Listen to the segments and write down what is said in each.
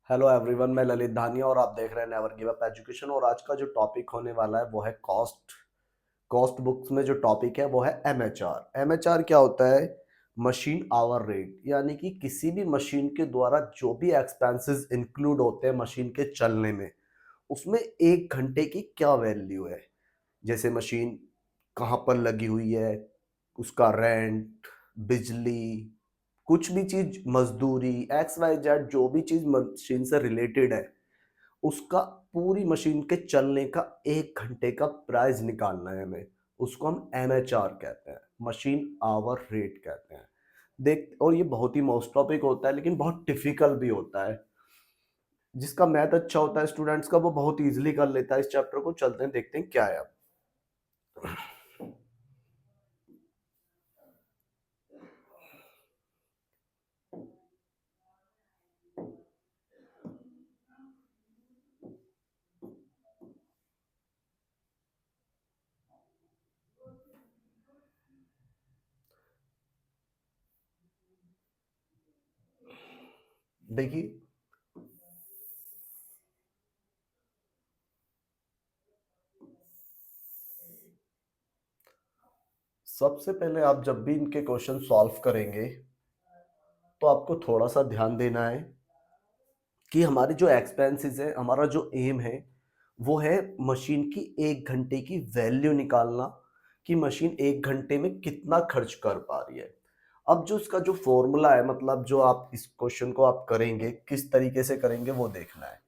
Hello everyone, मैं ललित धानिया और आप देख रहे हैं नेवर गिव अप एजुकेशन। और आज का जो टॉपिक होने वाला है वो है कॉस्ट। कॉस्ट बुक्स में जो टॉपिक है वो है एमएचआर। एमएचआर क्या होता है? मशीन आवर रेट, यानी कि किसी भी मशीन के द्वारा जो भी एक्सपेंसेस इंक्लूड होते हैं मशीन के चलने में, उसमें 1 घंटे की क्या वैल्यू है। जैसे मशीन कहाँ पर लगी हुई है, उसका रेंट, बिजली, कुछ भी चीज, मजदूरी, एक्स वाई जेड, जो भी चीज मशीन से रिलेटेड है, उसका पूरी मशीन के चलने का 1 घंटे का प्राइस निकालना है हमें। उसको हम एमएचआर कहते हैं, मशीन आवर रेट कहते हैं। देख, और ये बहुत ही मोस्ट टॉपिक होता है लेकिन बहुत डिफिकल्ट भी होता है। जिसका मैथ अच्छा होता है स्टूडेंट्स का, वो बहुत इजीली कर लेता है इस चैप्टर को। चलते हैं, देखते हैं क्या है अब। देखिए, सबसे पहले आप जब भी इनके क्वेश्चन सॉल्व करेंगे तो आपको थोड़ा सा ध्यान देना है कि हमारे जो एक्सपेंसेस है, हमारा जो एम है वो है मशीन की 1 घंटे की वैल्यू निकालना, कि मशीन 1 घंटे में कितना खर्च कर पा रही है। अब जो इसका जो फॉर्मूला है, मतलब जो आप इस क्वेश्चन को आप करेंगे किस तरीके से करेंगे वो देखना है।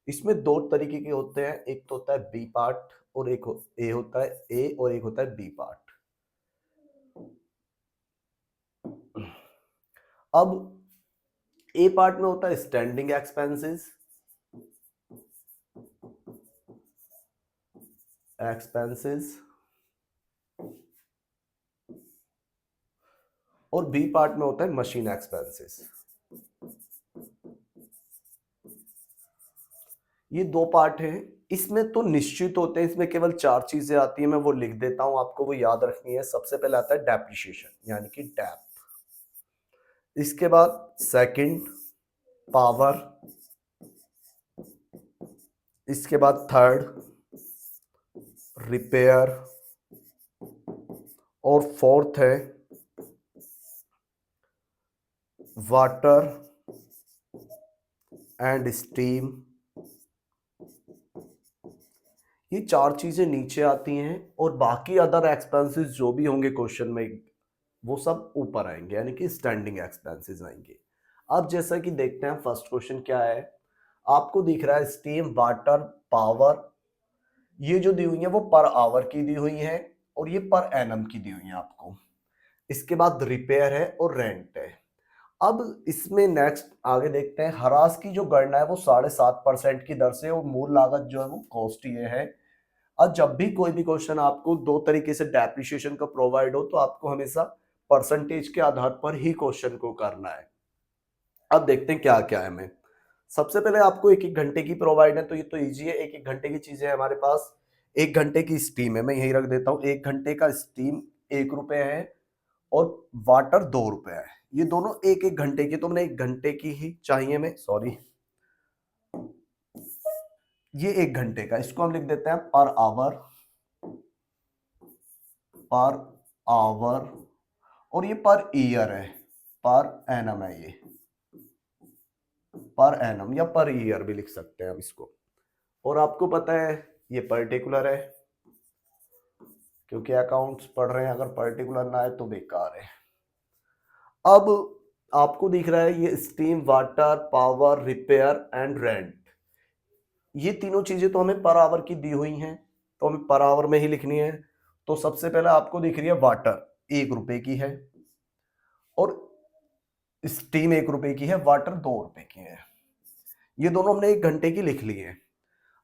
इसमें दो तरीके के होते हैं, एक तो होता है बी पार्ट और एक ए होता है ए और एक होता है बी पार्ट। अब ए पार्ट में होता है स्टैंडिंग एक्सपेंसेस, एक्सपेंसेस, और बी पार्ट में होता है मशीन एक्सपेंसेस। ये दो पार्ट हैं। इसमें तो निश्चित होते हैं, इसमें केवल 4 चीजें आती हैं, मैं वो लिख देता हूं, आपको वो याद रखनी है। सबसे पहले आता है डेप्रिशिएशन, यानी कि डैप। इसके बाद सेकंड, पावर। इसके बाद थर्ड, रिपेयर। और फोर्थ है वाटर एंड स्टीम। ये 4 चीजें नीचे आती हैं और बाकी अदर एक्सपेंसेस जो भी होंगे क्वेश्चन में वो सब ऊपर आएंगे, यानी कि स्टैंडिंग एक्सपेंसेस आएंगे। अब जैसा कि देखते हैं फर्स्ट क्वेश्चन क्या है। आपको दिख रहा है स्टीम, वाटर, पावर, ये जो दी हुई है वो पर आवर की दी हुई है और ये पर एनम की दी हुई है आपको। इसके बाद रिपेयर है और रेंट है। अब इसमें नेक्स्ट आगे देखते हैं, हरास की जो गणना है वो 7.5% की दर से, और मूल लागत जो है वो कॉस्ट ये है। और जब भी कोई भी क्वेश्चन आपको दो तरीके से डेप्रिशिएशन का प्रोवाइड हो तो आपको हमेशा परसेंटेज के आधार पर ही क्वेश्चन को करना है। अब देखते हैं क्या क्या है। मैं सबसे पहले आपको 1-1 घंटे की प्रोवाइड है, तो ये तो इजी है। 1-1 घंटे की चीजें है हमारे पास। 1 घंटे की स्टीम है, मैं यही रख देता हूँ। 1 घंटे का स्टीम 1 रुपए है और वाटर 2 रुपए है। ये दोनों 1-1 घंटे की, तो मैंने 1 घंटे की ही चाहिए, मैं सॉरी। ये 1 घंटे का, इसको हम लिख देते हैं पर आवर, पर आवर। और ये पर ईयर है, पर एनम है ये, पर एनम या पर ईयर भी लिख सकते हैं हम इसको। और आपको पता है ये पर्टिकुलर है, क्योंकि अकाउंट्स पढ़ रहे हैं, अगर पर्टिकुलर ना है तो बेकार है। अब आपको दिख रहा है ये steam, water, power, repair and rent, ये तीनों चीजें तो हमें पर आवर की दी हुई हैं, तो हमें पर आवर में ही लिखनी है। तो सबसे पहले आपको दिख रही है वाटर 1 रुपए की है और स्टीम 1 रुपए की है, वाटर 2 रुपए की है। ये दोनों हमने 1 घंटे की लिख ली है।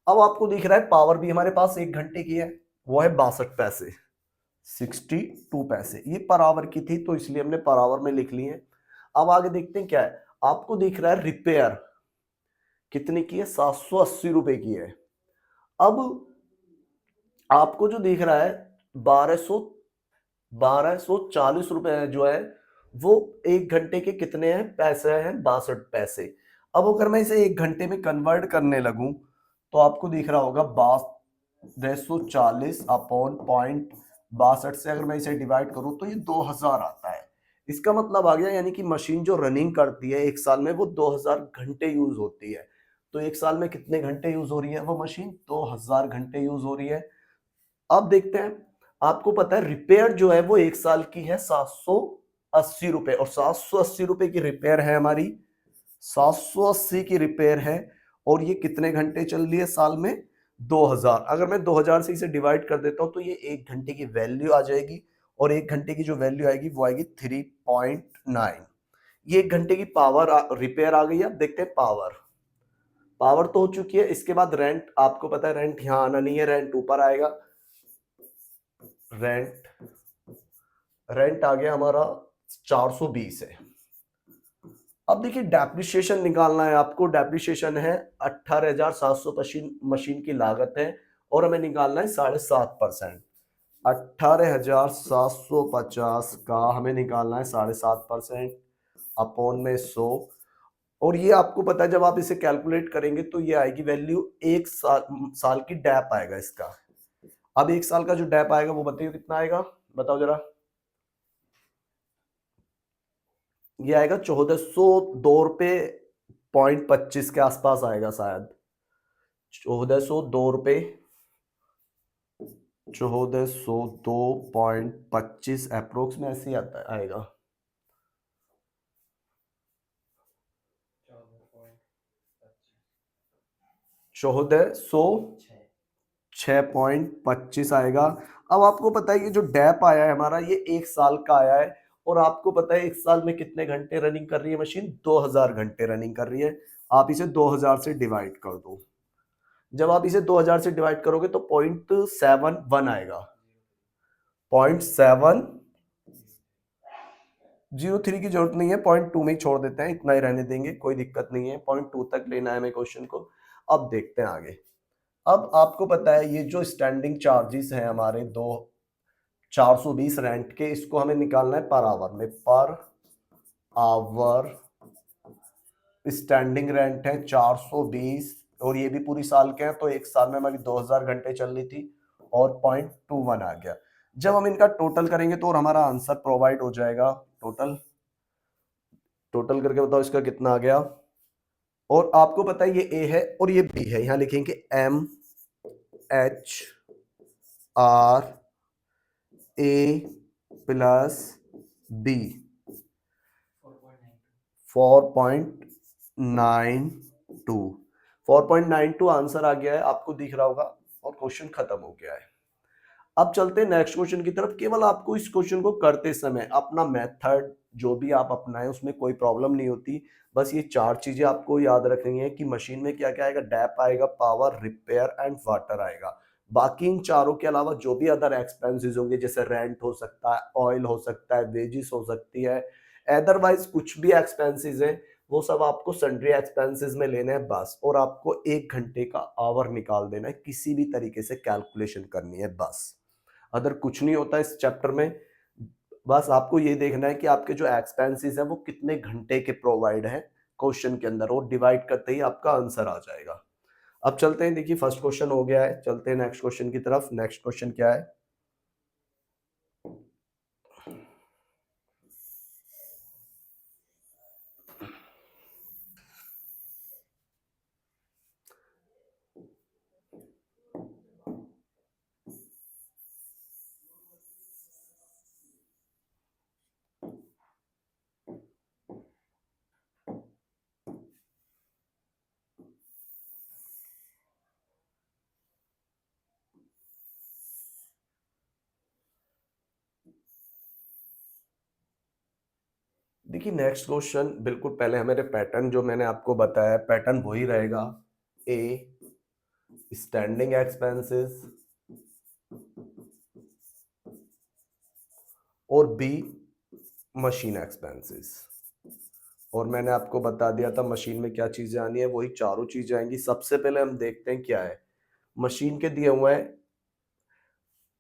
अब आपको दिख रहा है पावर भी हमारे पास 1 घंटे की है, वो है 62 पैसे, 62 पैसे। ये पर आवर की थी तो इसलिए हमने पर आवर में लिख ली है। अब आगे देखते हैं क्या है। आपको दिख रहा है रिपेयर कितने की है, 780 रुपए की है। अब आपको जो दिख रहा है 1240 रुपए जो है वो 1 घंटे के कितने हैं, पैसे हैं 62 पैसे। अब अगर मैं इसे 1 घंटे में कन्वर्ट करने लगूँ, तो आपको दिख रहा होगा 6240 अपॉन 0.62 से अगर मैं इसे डिवाइड करूँ तो ये 2000 आता है। इसका मतलब आ गया यानी कि मशीन जो रनिंग करती है 1 साल में वो 2000 घंटे यूज़ होती है। तो 1 साल में कितने घंटे यूज़ हो रही है वो मशीन? 2000 घंटे यूज़ हो रही है। अब देखते हैं, आपको पता है रिपेयर जो है वो 1 साल की है 780 रुपए, और 780 रुपए की रिपेयर है हमारी, 780 की रिपेयर है, और ये कितने घंटे चल रही है साल में? 2000। अगर मैं 2000 से इसे डिवाइड कर देता हूं तो ये 1 घंटे की वैल्यू आ जाएगी, और 1 घंटे की जो वैल्यू आएगी वो आएगी 3.9। ये 1 घंटे की पावर रिपेयर आ गई है। अब देखते हैं पावर। पावर तो हो चुकी है, इसके बाद रेंट, आपको पता है रेंट यहाँ आना नहीं है, रेंट ऊपर आएगा। रेंट रेंट आ गया हमारा 420 है। अब देखिए डेप्रिसिएशन निकालना है आपको। डेप्रिसिएशन है 18,700 मशीन की लागत है, और हमें निकालना है 7.5%। 18,750 का हमें निकालना है 7.5% अपॉन में 100। और ये आपको पता है जब आप इसे कैलकुलेट करेंगे तो ये आएगी वैल्यू 1 साल की डैप आएगा इसका। अब 1 साल का जो डैप आएगा वो बताइए कितना आएगा, बताओ जरा। ये आएगा 1402 रुपये 25 के आसपास आएगा शायद। 1402 रुपये, 1402.25 अप्रोक्स में ऐसे ही आता आएगा। 1406.25 आएगा। अब आपको पता है ये जो डैप आया है हमारा ये 1 साल का आया है, और आपको पता है 1 साल में कितने घंटे रनिंग कर रही है मशीन? 2000 घंटे रनिंग कर रही है। आप इसे 2000 से डिवाइड कर दो। जब आप इसे 2000 से डिवाइड करोगे तो 0.71 आएगा। 0.703 की जरूरत नहीं है, 0.2 में ही छोड़ देते हैं, इतना ही रहने देंगे, कोई दिक्कत नहीं है। 0.2 तक लेना है हमें क्वेश्चन को। अब देखते हैं आगे। अब आपको पता है ये जो स्टैंडिंग चार्जेस हैं हमारे दो 420 रेंट के, इसको हमें निकालना है पर आवर में। पर आवर स्टैंडिंग रेंट है 420, और ये भी पूरी साल के हैं, तो 1 साल में हमारी 2000 घंटे चल रही थी, और 0.21 आ गया। जब हम इनका टोटल करेंगे तो और हमारा आंसर प्रोवाइड हो जाएगा। टोटल टोटल करके बताओ इसका कितना आ गया। और आपको पता है ये ए है और ये बी है, यहां लिखेंगे MHR A plus B 4.92। 4.92 answer आ गया है, आपको दिख रहा होगा, और क्वेश्चन खत्म हो गया है। अब चलते हैं नेक्स्ट क्वेश्चन की तरफ। केवल आपको इस क्वेश्चन को करते समय अपना मेथड जो भी आप अपनाएं उसमें कोई प्रॉब्लम नहीं होती। बस ये 4 चीजें आपको याद रखनी है कि मशीन में क्या क्या आएगा। डैप आएगा, पावर, रिपेयर एंड वाटर आएगा। बाकी इन चारों के अलावा जो भी अदर एक्सपेंसेस होंगे, जैसे रेंट हो सकता है, ऑयल हो सकता है, वेजिस हो सकती है, अदरवाइज कुछ भी एक्सपेंसेस है, वो सब आपको सन्ड्री एक्सपेंसेस में लेने हैं बस। और आपको 1 घंटे का आवर निकाल देना है, किसी भी तरीके से कैलकुलेशन करनी है बस। अदर कुछ नहीं होता इस चैप्टर में। बस आपको ये देखना है कि आपके जो एक्सपेंसेस हैं वो कितने घंटे के प्रोवाइड हैं क्वेश्चन के अंदर, और डिवाइड करते ही आपका आंसर आ जाएगा। अब चलते हैं, देखिए फर्स्ट क्वेश्चन हो गया है, चलते हैं नेक्स्ट क्वेश्चन की तरफ। नेक्स्ट क्वेश्चन क्या है? देखिए नेक्स्ट क्वेश्चन बिल्कुल पहले हमारे पैटर्न जो मैंने आपको बताया पैटर्न वही रहेगा। ए स्टैंडिंग एक्सपेंसेस और बी मशीन एक्सपेंसेस। और मैंने आपको बता दिया था मशीन में क्या चीजें आनी है, वही चारों चीजें आएंगी। सबसे पहले हम देखते हैं क्या है मशीन के दिए हुए हैं।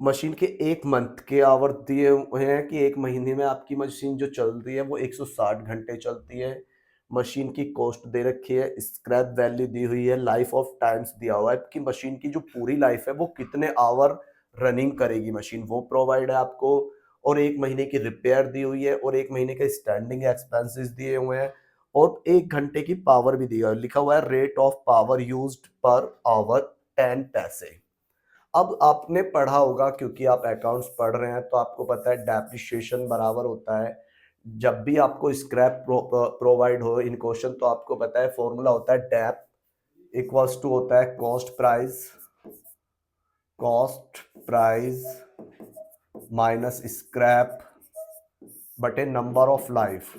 मशीन के 1 मंथ के आवर दिए हुए हैं कि 1 महीने में आपकी मशीन जो चल रही है वो 160 घंटे चलती है। मशीन की कॉस्ट दे रखी है, स्क्रैप वैल्यू दी हुई है, लाइफ ऑफ टाइम्स दिया हुआ है कि मशीन की जो पूरी लाइफ है वो कितने आवर रनिंग करेगी मशीन, वो प्रोवाइड है आपको। और 1 महीने की रिपेयर दी हुई है और 1 महीने के स्टैंडिंग एक्सपेंसेस दिए हुए हैं और 1 घंटे की पावर भी दिया हुआ है, लिखा हुआ है rate of power used per hour 10 पैसे। अब आपने पढ़ा होगा, क्योंकि आप अकाउंट्स पढ़ रहे हैं तो आपको पता है डेप्रिसिएशन बराबर होता है, जब भी आपको स्क्रैप प्रोवाइड हो इन क्वेश्चन तो आपको पता है फॉर्मूला होता है डेप इक्वल्स टू होता है कॉस्ट प्राइस माइनस स्क्रैप बटे नंबर ऑफ लाइफ।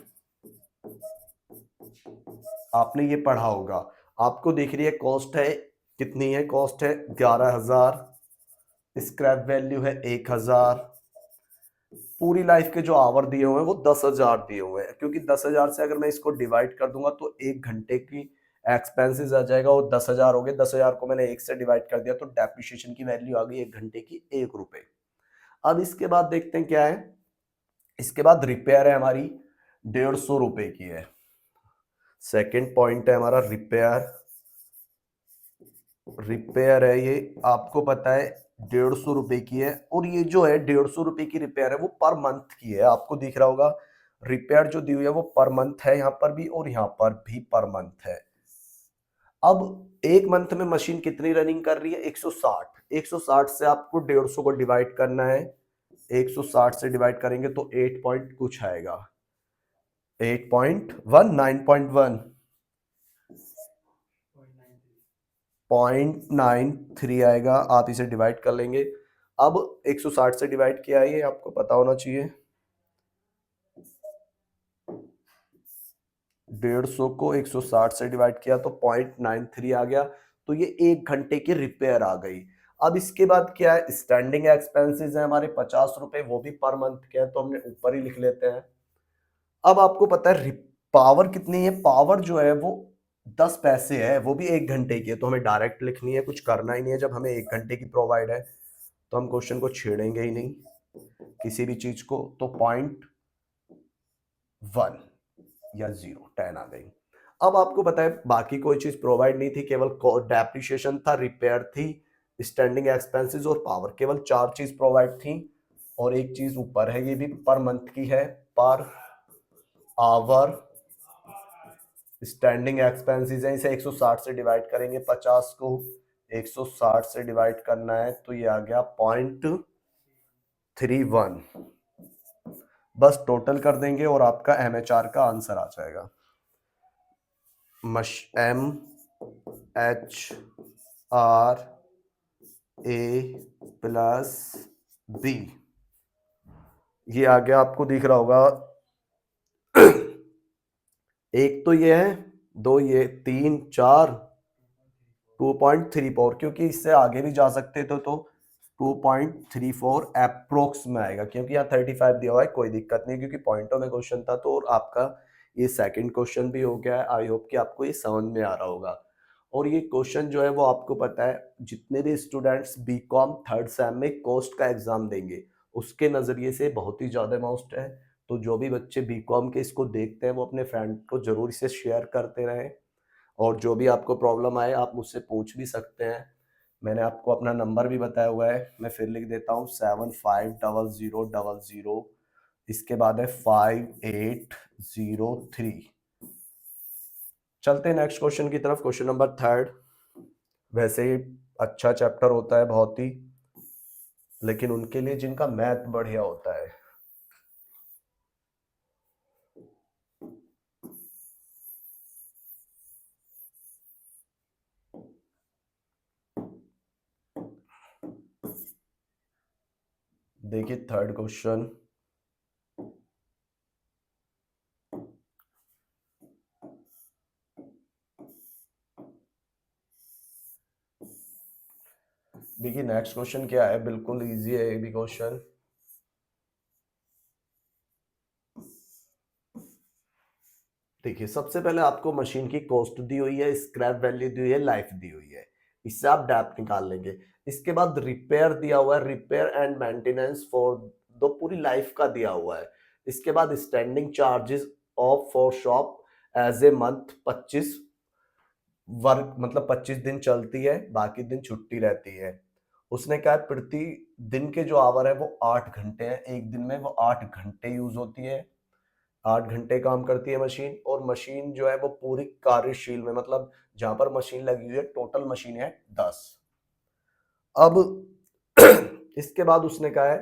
आपने ये पढ़ा होगा। आपको दिख रही है कॉस्ट है कितनी है, कॉस्ट है 11,000, स्क्रैप वैल्यू है 1,000, पूरी लाइफ के जो आवर दिए हुए हैं वो 10,000 दिए हुए हैं, क्योंकि 10,000 से अगर मैं इसको डिवाइड कर दूंगा तो 1 घंटे की एक्सपेंसेस आ जाएगा और 10,000 हो गए, 10,000 को मैंने 1 से डिवाइड कर दिया तो डेप्रिसिएशन की वैल्यू आ गई 1 घंटे की 1 रुपए। अब इसके बाद देखते हैं क्या है, इसके बाद रिपेयर है हमारी 150 रुपए की है। सेकेंड पॉइंट है हमारा रिपेयर है, ये आपको पता है 150 रुपए की है और ये जो है 150 रुपए की रिपेयर है वो पर मंथ की है। आपको दिख रहा होगा रिपेयर जो दी हुई है वो पर मंथ है, यहाँ पर भी और यहाँ पर भी पर मंथ है। अब 1 मंथ में मशीन कितनी रनिंग कर रही है, 160। 160 से आपको 150 को डिवाइड करना है, 160 से डिवाइड करेंगे तो 8 पॉइंट कुछ आएगा, 8.1 9.1 0.93 आएगा। आप इसे डिवाइड कर लेंगे। अब 160 से डिवाइड किया है, ये आपको पता होना चाहिए। 150 को 160 से डिवाइड किया तो 0.93 आ गया, तो ये 1 घंटे की रिपेयर आ गई। अब इसके बाद क्या है, स्टैंडिंग एक्सपेंसेस है हमारे 50 रुपए, वो भी पर मंथ के हैं तो हमने ऊपर ही लिख लेते हैं। अब आपको पता है पावर कितनी है, पावर जो है वो 10 पैसे है, वो भी 1 घंटे की है, तो हमें डायरेक्ट लिखनी है, कुछ करना ही नहीं है। जब हमें 1 घंटे की प्रोवाइड है तो हम क्वेश्चन को छेड़ेंगे ही नहीं किसी भी चीज को, तो 0.1 या 10 आ गई। अब आपको पता है बाकी कोई चीज प्रोवाइड नहीं थी, केवल डेप्रिसिएशन था, रिपेयर थी, स्टैंडिंग एक्सपेंसेस और पावर, केवल 4 चीज प्रोवाइड थी। और एक चीज ऊपर है, ये भी पर मंथ की है, पर आवर स्टैंडिंग एक्सपेंसेस है। इसे 160 से डिवाइड करेंगे, 50 को 160 से डिवाइड करना है तो ये आ गया 0.31। बस टोटल कर देंगे और आपका MHR का आंसर आ जाएगा। MHRA+B, ये आ गया, आपको दिख रहा होगा। एक तो ये है, दो ये, 3 4 2.34, क्योंकि इससे आगे भी जा सकते थे तो 2.34 अप्रोक्स में आएगा, क्योंकि यहाँ 35 दिया हुआ है, कोई दिक्कत नहीं क्योंकि पॉइंटों में क्वेश्चन था। तो और आपका ये सेकंड क्वेश्चन भी हो गया है। आई होप कि आपको ये समझ में आ रहा होगा। और ये क्वेश्चन जो है वो आपको पता है, जितने भी स्टूडेंट्स बीकॉम थर्ड सेम में कोस्ट का एग्जाम देंगे उसके नज़रिए से बहुत ही ज़्यादा मोस्ट है। तो जो भी बच्चे बीकॉम के इसको देखते हैं वो अपने फ्रेंड को जरूर इसे शेयर करते रहें, और जो भी आपको प्रॉब्लम आए आप मुझसे पूछ भी सकते हैं। मैंने आपको अपना नंबर भी बताया हुआ है, मैं फिर लिख देता हूँ, 750000, इसके बाद है 5803। चलते हैं नेक्स्ट क्वेश्चन की तरफ, क्वेश्चन नंबर 3। वैसे ही अच्छा चैप्टर होता है बहुत ही, लेकिन उनके लिए जिनका मैथ बढ़िया होता है। देखिए थर्ड क्वेश्चन, देखिए नेक्स्ट क्वेश्चन क्या है, बिल्कुल इजी है ये भी क्वेश्चन। देखिए सबसे पहले आपको मशीन की कॉस्ट दी हुई है, स्क्रैप वैल्यू दी हुई है, लाइफ दी हुई है, इससे आप डेप्थ निकाल लेंगे। इसके बाद रिपेयर दिया हुआ है, रिपेयर एंड मेंटेनेंस फॉर दो पूरी लाइफ का दिया हुआ है। इसके बाद standing charges of for shop as a month 25 work मतलब 25 दिन चलती है, बाकी दिन छुट्टी रहती है। उसने कहा है प्रति दिन के जो आवर है वो 8 घंटे हैं, एक दिन में वो 8 घंटे यूज होती है, 8 घंटे काम करती है मशीन। और मशीन जो है वो पूरी कार्यशील में, मतलब जहां पर मशीन लगी हुई है टोटल मशीन है 10। अब इसके बाद उसने कहा है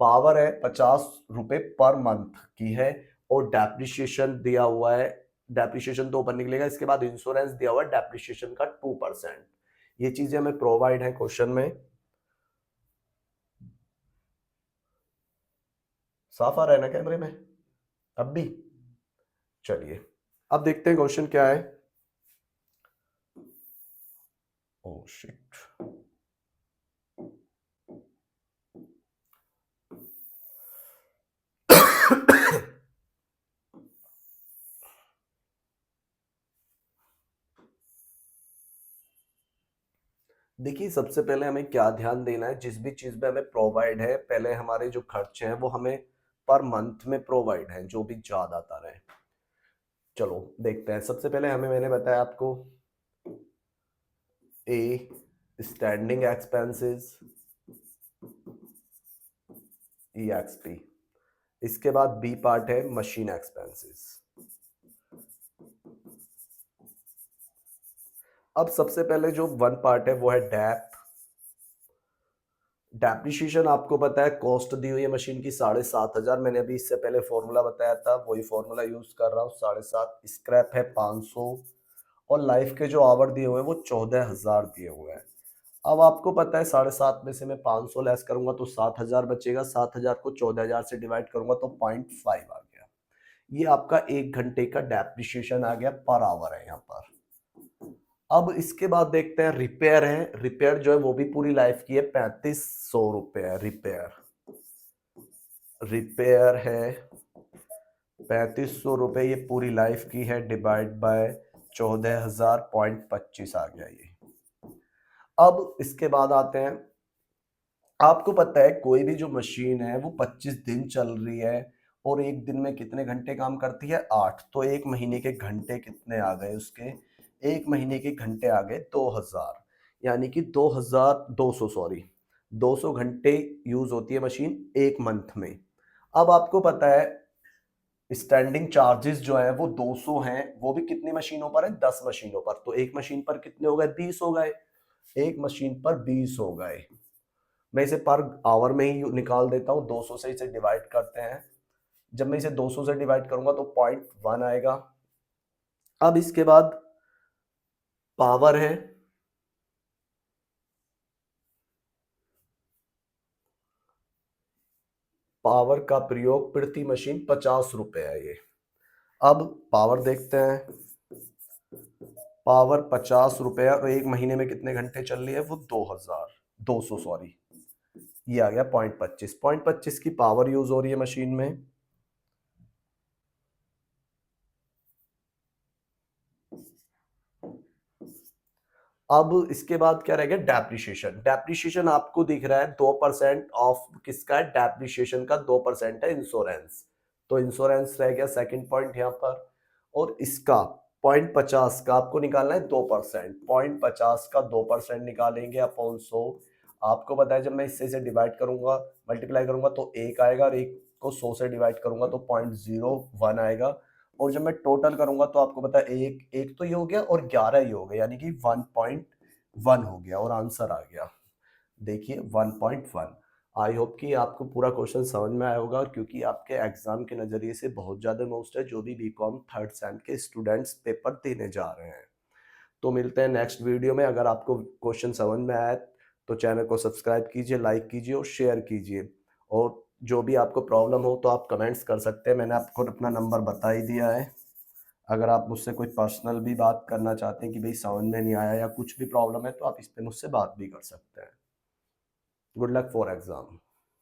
पावर है 50 रुपए पर मंथ की है, और डेप्रिशिएशन दिया हुआ है, डेप्रिशिएशन तो ऊपर निकलेगा। इसके बाद इंश्योरेंस दिया हुआ है डेप्रिशिएशन का 2%। ये चीजें हमें प्रोवाइड है क्वेश्चन में। साफ आ रहा है ना कैमरे में अब भी? चलिए अब देखते हैं क्वेश्चन क्या है। Oh shit. देखिए सबसे पहले हमें क्या ध्यान देना है, जिस भी चीज में हमें प्रोवाइड है पहले हमारे जो खर्चे हैं वो हमें पर मंथ में प्रोवाइड है, जो भी ज्यादातर है। चलो देखते हैं। सबसे पहले हमें, मैंने बताया आपको ए स्टैंडिंग एक्सपेंसेस EXP, इसके बाद बी पार्ट है मशीन एक्सपेंसेस। अब सबसे पहले जो वन पार्ट है वो है डैप। डेप्रिशिएशन आपको पता है कॉस्ट दी हुई है मशीन की 7,500। मैंने अभी इससे पहले फॉर्मूला बताया था, वही फॉर्मूला यूज कर रहा हूँ। 7,500 स्क्रैप है 500, और लाइफ के जो आवर दिए हुए हैं वो 14,000 दिए हुए हैं। अब आपको पता है 7,500 में से मैं 500 लेस करूंगा तो 7,000 बचेगा। 7,000 को 14,000 से डिवाइड करूंगा तो 0.5 आ गया। ये आपका 1 घंटे का डेप्रिशिएशन आ गया पर आवर है यहाँ पर। अब इसके बाद देखते हैं रिपेयर है। रिपेयर जो है वो भी पूरी लाइफ की है, 3,500 रुपए है रिपेयर। रिपेयर है 3,500 रुपए, ये पूरी लाइफ की है, डिवाइड बाय 14,000.25 आ गया ये। अब इसके बाद आते हैं, आपको पता है कोई भी जो मशीन है वो 25 दिन चल रही है, और एक दिन में कितने घंटे काम करती है? 8। तो एक महीने के घंटे कितने आ गए उसके? एक महीने के घंटे आ गए 2,000, यानी कि 2,200, सॉरी 200 घंटे यूज होती है मशीन एक मंथ में। अब आपको पता है स्टैंडिंग चार्जेस जो है वो 200 हैं, वो भी कितनी मशीनों पर है? 10 मशीनों पर। तो एक मशीन पर कितने हो गए? 20 हो गए। एक मशीन पर 20 हो गए। मैं इसे पर आवर में ही निकाल देता हूँ, 200 से इसे डिवाइड करते हैं। जब मैं इसे 200 से डिवाइड करूंगा तो 0.1 आएगा। अब इसके बाद पावर है, पावर का प्रयोग प्रति मशीन 50 रुपए है ये। अब पावर देखते हैं, पावर 50 रुपए और एक महीने में कितने घंटे चल रही है? वो 2,200, सॉरी ये आ गया 0.25। 0.25 की पावर यूज हो रही है मशीन में। अब इसके बाद क्या रह गया? डेप्रिशिएशन। डेप्रिशिएशन आपको दिख रहा है 2% ऑफ किसका है? डेप्रिशिएशन का 2% है इंश्योरेंस। तो इंश्योरेंस रह गया सेकंड पॉइंट यहाँ पर। और इसका 0.50 का आपको निकालना है 2%। 0.50 का 2% निकालेंगे अपॉन 100। आपको पता है जब मैं इससे डिवाइड करूंगा, मल्टीप्लाई करूंगा तो 1 आएगा, और 1 को 100 से डिवाइड करूंगा तो 0.01 आएगा। और जब मैं टोटल करूंगा तो आपको पता है एक एक तो ये हो गया और 11 ये हो गया, यानी कि 1.1 हो गया, और आंसर आ गया देखिए 1.1। आई होप कि आपको पूरा क्वेश्चन समझ में आया होगा, क्योंकि आपके एग्जाम के नजरिए से बहुत ज्यादा मोस्ट है जो भी बीकॉम थर्ड सेम के स्टूडेंट्स पेपर देने जा रहे हैं। तो मिलते हैं नेक्स्ट वीडियो में। अगर आपको क्वेश्चन समझ में आया तो चैनल को सब्सक्राइब कीजिए, लाइक कीजिए और शेयर कीजिए। और जो भी आपको प्रॉब्लम हो तो आप कमेंट्स कर सकते हैं, मैंने आपको अपना नंबर बता ही दिया है। अगर आप मुझसे कोई पर्सनल भी बात करना चाहते हैं कि भाई समझ में नहीं आया या कुछ भी प्रॉब्लम है, तो आप इस पे मुझसे बात भी कर सकते हैं। Good luck for exam.